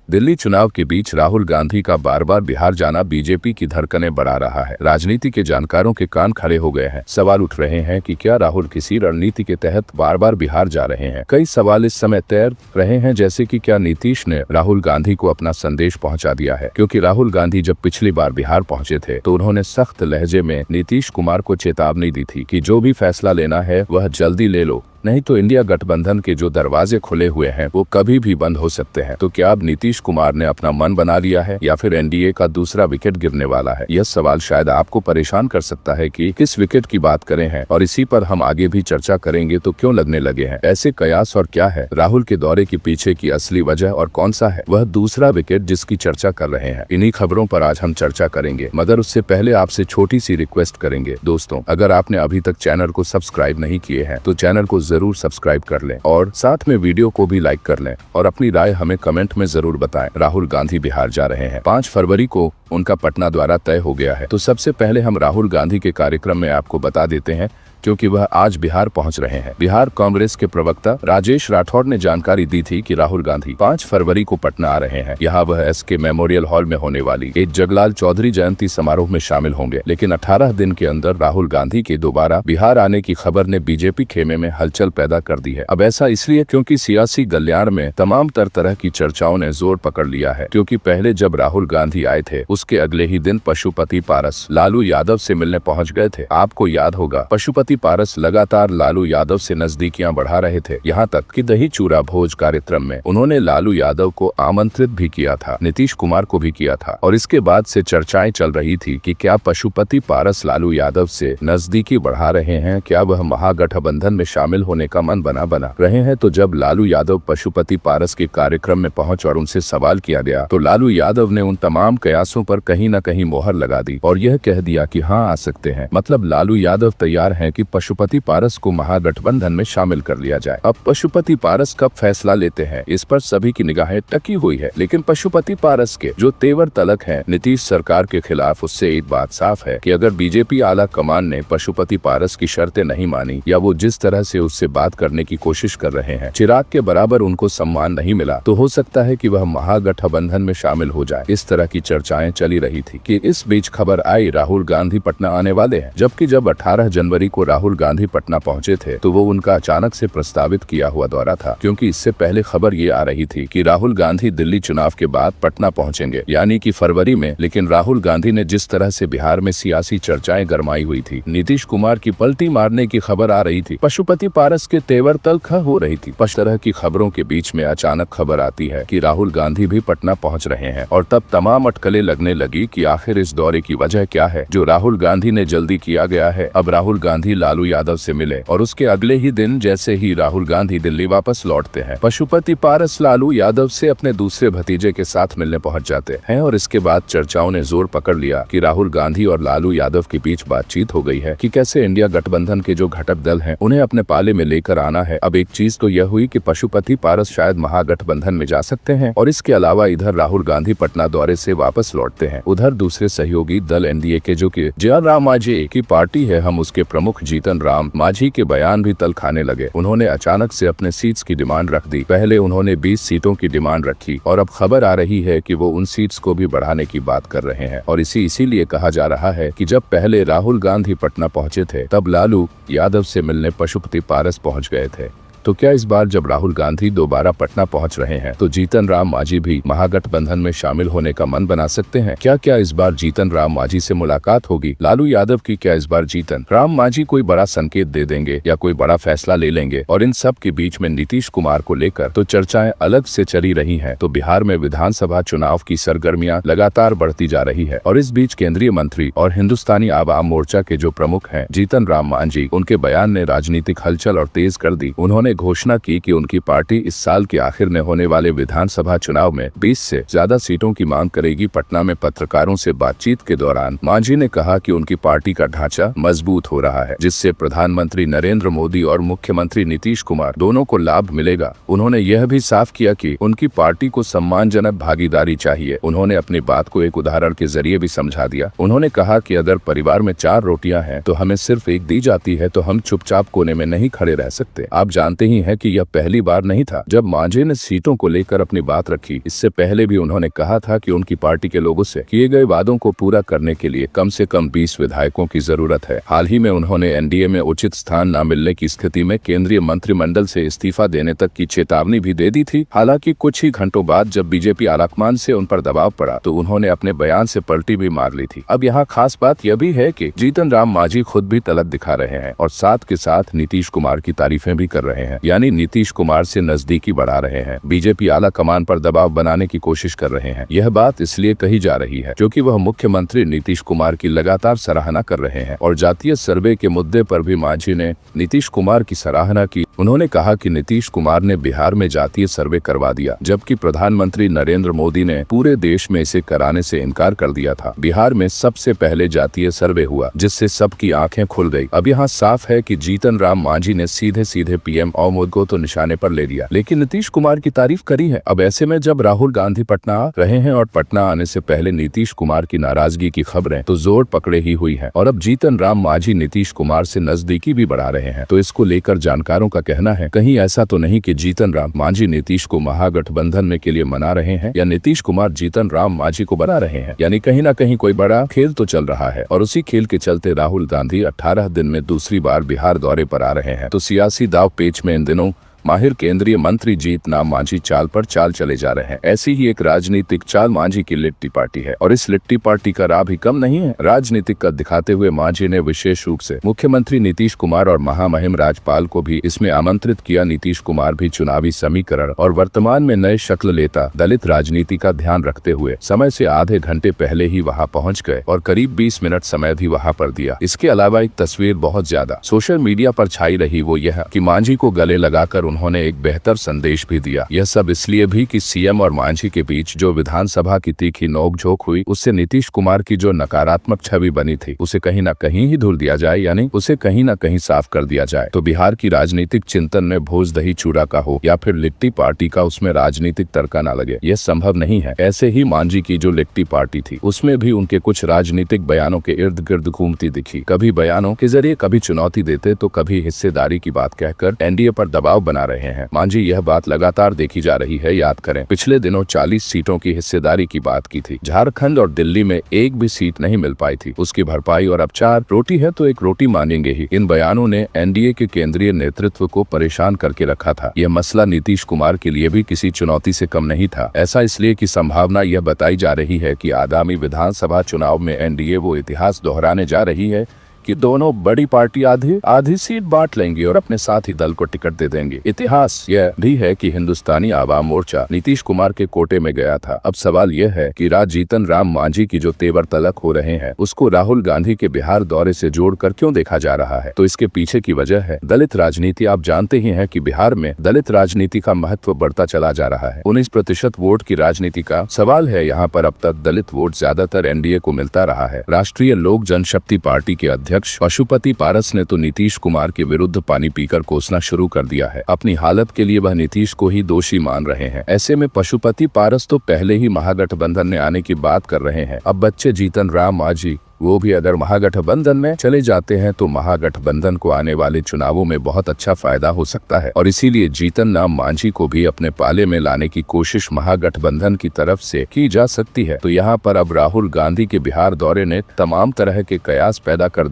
दिल्ली चुनाव के बीच राहुल गांधी का बार बार बिहार जाना बीजेपी की धड़कनें बढ़ा रहा है। राजनीति के जानकारों के कान खड़े हो गए हैं। सवाल उठ रहे हैं कि क्या राहुल किसी रणनीति के तहत बार बार बिहार जा रहे हैं। कई सवाल इस समय तैर रहे हैं, जैसे कि क्या नीतीश ने राहुल गांधी को अपना संदेश पहुंचा दिया है, क्योंकि राहुल गांधी जब पिछली बार बिहार पहुंचे थे तो उन्होंने सख्त लहजे में नीतीश कुमार को चेतावनी दी थी कि जो भी फैसला लेना है वह जल्दी ले लो, नहीं तो इंडिया गठबंधन के जो दरवाजे खुले हुए हैं वो कभी भी बंद हो सकते हैं। तो क्या अब नीतीश कुमार ने अपना मन बना लिया है या फिर एनडीए का दूसरा विकेट गिरने वाला है? यह सवाल शायद आपको परेशान कर सकता है कि किस विकेट की बात करें हैं, और इसी पर हम आगे भी चर्चा करेंगे। तो क्यों लगने लगे हैं ऐसे कयास, और क्या है राहुल के दौरे के पीछे की असली वजह, और कौन सा है वह दूसरा विकेट जिसकी चर्चा कर रहे हैं? इन्हीं खबरों पर आज हम चर्चा करेंगे, मगर उससे पहले आपसे छोटी सी रिक्वेस्ट करेंगे। दोस्तों, अगर आपने अभी तक चैनल को सब्सक्राइब नहीं किए हैं तो चैनल को जरूर सब्सक्राइब कर लें और साथ में वीडियो को भी लाइक कर लें और अपनी राय हमें कमेंट में जरूर बताएं। राहुल गांधी बिहार जा रहे हैं। 5 फरवरी को उनका पटना दौरा तय हो गया है। तो सबसे पहले हम राहुल गांधी के कार्यक्रम में आपको बता देते हैं, क्योंकि वह आज बिहार पहुंच रहे हैं। बिहार कांग्रेस के प्रवक्ता राजेश राठौड़ ने जानकारी दी थी कि राहुल गांधी 5 फरवरी को पटना आ रहे हैं। यहाँ वह एसके मेमोरियल हॉल में होने वाली एक जगलाल चौधरी जयंती समारोह में शामिल होंगे। लेकिन 18 दिन के अंदर राहुल गांधी के दोबारा बिहार आने की खबर ने बीजेपी खेमे में हलचल पैदा कर दी है। अब ऐसा इसलिए क्योंकि सियासी गलियार में तमाम तरह की चर्चाओं ने जोर पकड़ लिया है। क्योंकि पहले जब राहुल गांधी आए थे उसके अगले ही दिन पशुपति पारस लालू यादव से मिलने पहुँच गए थे। आपको याद होगा, पशुपति पारस लगातार लालू यादव से नजदीकियां बढ़ा रहे थे। यहाँ तक कि दही चूरा भोज कार्यक्रम में उन्होंने लालू यादव को आमंत्रित भी किया था, नीतीश कुमार को भी किया था। और इसके बाद से चर्चाएं चल रही थी कि क्या पशुपति पारस लालू यादव से नजदीकी बढ़ा रहे हैं, क्या वह महागठबंधन में शामिल होने का मन बना रहे हैं। तो जब लालू यादव पशुपति पारस के कार्यक्रम में पहुंच और उनसे सवाल किया गया तो लालू यादव ने उन तमाम कयासों पर कहीं न कहीं मोहर लगा दी और यह कह दिया कि हाँ, आ सकते हैं। मतलब लालू यादव तैयार हैं कि पशुपति पारस को महागठबंधन में शामिल कर लिया जाए। अब पशुपति पारस कब फैसला लेते हैं, इस पर सभी की निगाहें टकी हुई है। लेकिन पशुपति पारस के जो तेवर तलक हैं नीतीश सरकार के खिलाफ, उससे एक बात साफ है कि अगर बीजेपी आला कमान ने पशुपति पारस की शर्तें नहीं मानी या वो जिस तरह से उससे बात करने की कोशिश कर रहे हैं, चिराग के बराबर उनको सम्मान नहीं मिला, तो हो सकता है कि वह महागठबंधन में शामिल हो जाए। इस तरह की चर्चाएं चली रही थी कि इस बीच खबर आई राहुल गांधी पटना आने वाले हैं। जबकि जब 18 जनवरी को राहुल गांधी पटना पहुंचे थे तो वो उनका अचानक से प्रस्तावित किया हुआ दौरा था, क्योंकि इससे पहले खबर ये आ रही थी कि राहुल गांधी दिल्ली चुनाव के बाद पटना पहुंचेंगे, यानी कि फरवरी में। लेकिन राहुल गांधी ने जिस तरह से बिहार में सियासी चर्चाएं गरमाई हुई थी, नीतीश कुमार की पलटी मारने की खबर आ रही थी, पशुपति पारस के तेवर तल्ख हो रही थी। इस तरह की खबरों के बीच में अचानक खबर आती है कि राहुल गांधी भी पटना पहुँच रहे हैं, और तब तमाम अटकलें लगने लगी कि आखिर इस दौरे की वजह क्या है जो राहुल गांधी ने जल्दी किया गया है। अब राहुल गांधी लालू यादव से मिले और उसके अगले ही दिन जैसे ही राहुल गांधी दिल्ली वापस लौटते हैं, पशुपति पारस लालू यादव से अपने दूसरे भतीजे के साथ मिलने पहुंच जाते हैं। और इसके बाद चर्चाओं ने जोर पकड़ लिया कि राहुल गांधी और लालू यादव के बीच बातचीत हो गई है कि कैसे इंडिया गठबंधन के जो घटक दल हैं उन्हें अपने पाले में लेकर आना है। अब एक चीज तो यह हुई कि पशुपति पारस शायद महागठबंधन में जा सकते हैं, और इसके अलावा इधर राहुल गांधी पटना दौरे से वापस लौटते हैं। उधर दूसरे सहयोगी दल एनडीए के जो कि जयराम राम मांझी की पार्टी है, हम उसके प्रमुख जीतन राम मांझी के बयान भी तल खाने लगे। उन्होंने अचानक से अपने सीट्स की डिमांड रख दी। पहले उन्होंने 20 सीटों की डिमांड रखी और अब खबर आ रही है कि वो उन सीट्स को भी बढ़ाने की बात कर रहे हैं। और इसीलिए कहा जा रहा है कि जब पहले राहुल गांधी पटना पहुंचे थे तब लालू यादव से मिलने पशुपति पारस पहुंच गए थे। तो क्या इस बार जब राहुल गांधी दोबारा पटना पहुंच रहे हैं तो जीतन राम मांझी भी महागठबंधन में शामिल होने का मन बना सकते हैं? क्या इस बार जीतन राम मांझी से मुलाकात होगी लालू यादव की? क्या इस बार जीतन राम मांझी कोई बड़ा संकेत दे देंगे या कोई बड़ा फैसला ले लेंगे? और इन सब के बीच में नीतीश कुमार को लेकर तो चर्चाएं अलग से चली रही है। तो बिहार में विधानसभा चुनाव की सरगर्मियां लगातार बढ़ती जा रही है, और इस बीच केंद्रीय मंत्री और हिंदुस्तानी आवाम मोर्चा के जो प्रमुख हैं जीतन राम मांझी, उनके बयान ने राजनीतिक हलचल और तेज कर दी। उन्होंने घोषणा की कि उनकी पार्टी इस साल के आखिर में होने वाले विधानसभा चुनाव में 20 से ज्यादा सीटों की मांग करेगी। पटना में पत्रकारों से बातचीत के दौरान मांझी ने कहा कि उनकी पार्टी का ढांचा मजबूत हो रहा है, जिससे प्रधानमंत्री नरेंद्र मोदी और मुख्यमंत्री नीतीश कुमार दोनों को लाभ मिलेगा। उन्होंने यह भी साफ किया कि उनकी पार्टी को सम्मानजनक भागीदारी चाहिए। उन्होंने अपनी बात को एक उदाहरण के जरिए भी समझा दिया। उन्होंने कहा कि अगर परिवार में 4 रोटियां हैं तो हमें सिर्फ एक दी जाती है तो हम चुपचाप कोने में नहीं खड़े रह सकते। आप जानते जानते ही हैं कि यह पहली बार नहीं था जब मांझी ने सीटों को लेकर अपनी बात रखी। इससे पहले भी उन्होंने कहा था कि उनकी पार्टी के लोगों से किए गए वादों को पूरा करने के लिए कम से कम 20 विधायकों की जरूरत है। हाल ही में उन्होंने एनडीए में उचित स्थान न मिलने की स्थिति में केंद्रीय मंत्रिमंडल से इस्तीफा देने तक की चेतावनी भी दे दी थी। हालांकि कुछ ही घंटों बाद जब बीजेपी आलाकमान से उन पर दबाव पड़ा तो उन्होंने अपने बयान से पलटी भी मार ली थी। अब यहाँ खास बात यह भी है कि जीतन राम मांझी खुद भी तलब दिखा रहे हैं और साथ के साथ नीतीश कुमार की तारीफें भी कर रहे हैं, यानी नीतीश कुमार से नजदीकी बढ़ा रहे हैं। बीजेपी आला कमान पर दबाव बनाने की कोशिश कर रहे हैं। यह बात इसलिए कही जा रही है क्योंकि वह मुख्यमंत्री नीतीश कुमार की लगातार सराहना कर रहे हैं और जातीय सर्वे के मुद्दे पर भी मांझी ने नीतीश कुमार की सराहना की। उन्होंने कहा कि नीतीश कुमार ने बिहार में जातीय सर्वे करवा दिया, जबकि प्रधानमंत्री नरेंद्र मोदी ने पूरे देश में इसे कराने से इनकार कर दिया था। बिहार में सबसे पहले जातीय सर्वे हुआ जिससे सबकी आंखें खुल गई। अब यहाँ साफ है कि जीतन राम मांझी ने सीधे सीधे पीएम मोदी को तो निशाने पर ले लिया, लेकिन नीतीश कुमार की तारीफ करी है। अब ऐसे में जब राहुल गांधी पटना आ रहे हैं और पटना आने से पहले नीतीश कुमार की नाराजगी की खबरें तो जोर पकड़े ही हुई है और अब जीतन राम मांझी नीतीश कुमार से नजदीकी भी बढ़ा रहे हैं। तो इसको लेकर जानकारों का कहना है कहीं ऐसा तो नहीं कि जीतन राम मांझी नीतीश को महागठबंधन में के लिए मना रहे हैं या नीतीश कुमार जीतन राम मांझी को बना रहे हैं, यानी कहीं ना कहीं कोई बड़ा खेल तो चल रहा है और उसी खेल के चलते राहुल गांधी 18 दिन में दूसरी बार बिहार दौरे पर आ रहे हैं। तो सियासी दाव पेच में इन दिनों माहिर केंद्रीय मंत्री जीतन राम मांझी चाल पर चाल चले जा रहे हैं। ऐसी ही एक राजनीतिक चाल मांझी की लिट्टी पार्टी है और इस लिट्टी पार्टी का राह भी कम नहीं है। राजनीतिक कद दिखाते हुए मांझी ने विशेष रूप से मुख्यमंत्री नीतीश कुमार और महामहिम राज्यपाल को भी इसमें आमंत्रित किया। नीतीश कुमार भी चुनावी समीकरण और वर्तमान में नए शक्ल लेता दलित राजनीति का ध्यान रखते हुए समय से आधे घंटे पहले ही वहाँ पहुँच गए और करीब 20 मिनट समय भी वहाँ पर दिया। इसके अलावा एक तस्वीर बहुत ज्यादा सोशल मीडिया पर छाई रही, वो यह कि मांझी को गले लगाकर उन्होंने एक बेहतर संदेश भी दिया। यह सब इसलिए भी कि सीएम और मांझी के बीच जो विधानसभा की तीखी नोकझोंक हुई उससे नीतीश कुमार की जो नकारात्मक छवि बनी थी उसे कहीं ना कहीं ही धुल दिया जाए, यानी उसे कहीं ना कहीं साफ कर दिया जाए। तो बिहार की राजनीतिक चिंतन में भोज दही चूड़ा का हो या फिर लिट्टी पार्टी का, उसमें राजनीतिक तड़का ना लगे, यह संभव नहीं है। ऐसे ही मांझी की जो लिट्टी पार्टी थी उसमें भी उनके कुछ राजनीतिक बयानों के इर्द गिर्द घूमती दिखी। कभी बयानों के जरिए कभी चुनौती देते तो कभी हिस्सेदारी की बात कहकर एनडीए पर दबाव बना रहे हैं। मांझी यह बात लगातार देखी जा रही है। याद करें पिछले दिनों 40 सीटों की हिस्सेदारी की बात की थी। झारखंड और दिल्ली में एक भी सीट नहीं मिल पाई थी, उसकी भरपाई और अब 4 रोटी है तो 1 रोटी मानेंगे ही। इन बयानों ने एनडीए के केंद्रीय नेतृत्व को परेशान करके रखा था। यह मसला नीतीश कुमार के लिए भी किसी चुनौती से कम नहीं था। ऐसा इसलिए कि संभावना यह बताई जा रही है कि आगामी विधानसभा चुनाव में एनडीए वो इतिहास दोहराने जा रही है कि दोनों बड़ी पार्टी आधी सीट बांट लेंगी और अपने साथ ही दल को टिकट दे देंगे। इतिहास यह भी है कि हिंदुस्तानी आवाम मोर्चा नीतीश कुमार के कोटे में गया था। अब सवाल यह है कि जीतन राम मांझी की जो तेवर तलक हो रहे हैं उसको राहुल गांधी के बिहार दौरे से जोड़कर क्यों देखा जा रहा है? तो इसके पीछे की वजह है दलित राजनीति। आप जानते ही हैं कि बिहार में दलित राजनीति का महत्व बढ़ता चला जा रहा है। 19% वोट की राजनीति का सवाल है। यहाँ पर अब तक दलित वोट ज्यादातर एनडीए को मिलता रहा है। राष्ट्रीय लोक जनशक्ति पार्टी के अध्यक्ष पशुपति पारस ने तो नीतीश कुमार के विरुद्ध पानी पीकर कोसना शुरू कर दिया है। अपनी हालत के लिए वह नीतीश को ही दोषी मान रहे हैं। ऐसे में पशुपति पारस तो पहले ही महागठबंधन में आने की बात कर रहे हैं। अब बच्चे जीतन राम मांझी वो भी अगर महागठबंधन में चले जाते हैं तो महागठबंधन को आने वाले चुनावों में बहुत अच्छा फायदा हो सकता है और इसीलिए जीतन राम मांझी को भी अपने पाले में लाने की कोशिश महागठबंधन की तरफ से की जा सकती है। तो यहाँ पर अब राहुल गांधी के बिहार दौरे ने तमाम तरह के कयास पैदा कर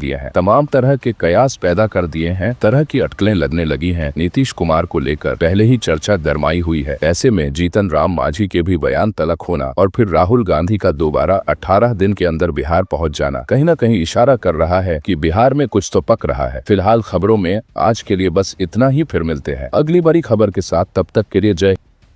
दिए हैं। तरह की अटकलें लगने लगी हैं। नीतीश कुमार को लेकर पहले ही चर्चा गरमाई हुई है। ऐसे में जीतन राम मांझी के भी बयान तलक होना और फिर राहुल गांधी का दोबारा 18 दिन के अंदर बिहार पहुँच जाना कहीं ना कहीं इशारा कर रहा है कि बिहार में कुछ तो पक रहा है। फिलहाल खबरों में आज के लिए बस इतना ही, फिर मिलते हैं अगली बड़ी खबर के साथ। तब तक के लिए जय